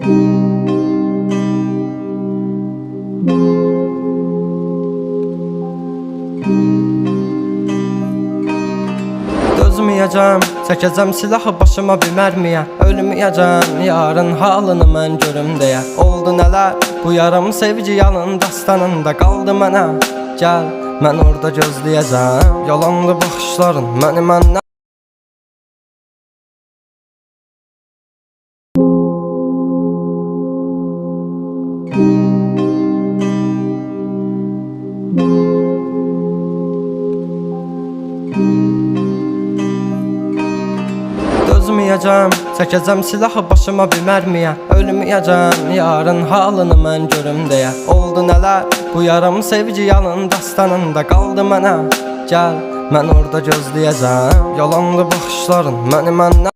Dözməyəcəm, çəkəcəm silahı başıma bir mərmiyə. Ölməyəcəm, yarın halını mən görüm deyə. Oldu nələr, bu yarım sevgi yalın dastanında qaldı mənə. Gəl, mən orada gözləyəcəm. Yalanlı baxışların məni məndən Dözməyəcəm, çəkəcəm silahı başıma bir mərmiyə. Ölməyəcəm, yarın halını mən görüm deyə. Oldu nələr, bu yarım sevgi yalın dastanında qaldı mənə. Gəl, mən orada gözləyəcəm. Yalanlı baxışların məni məndən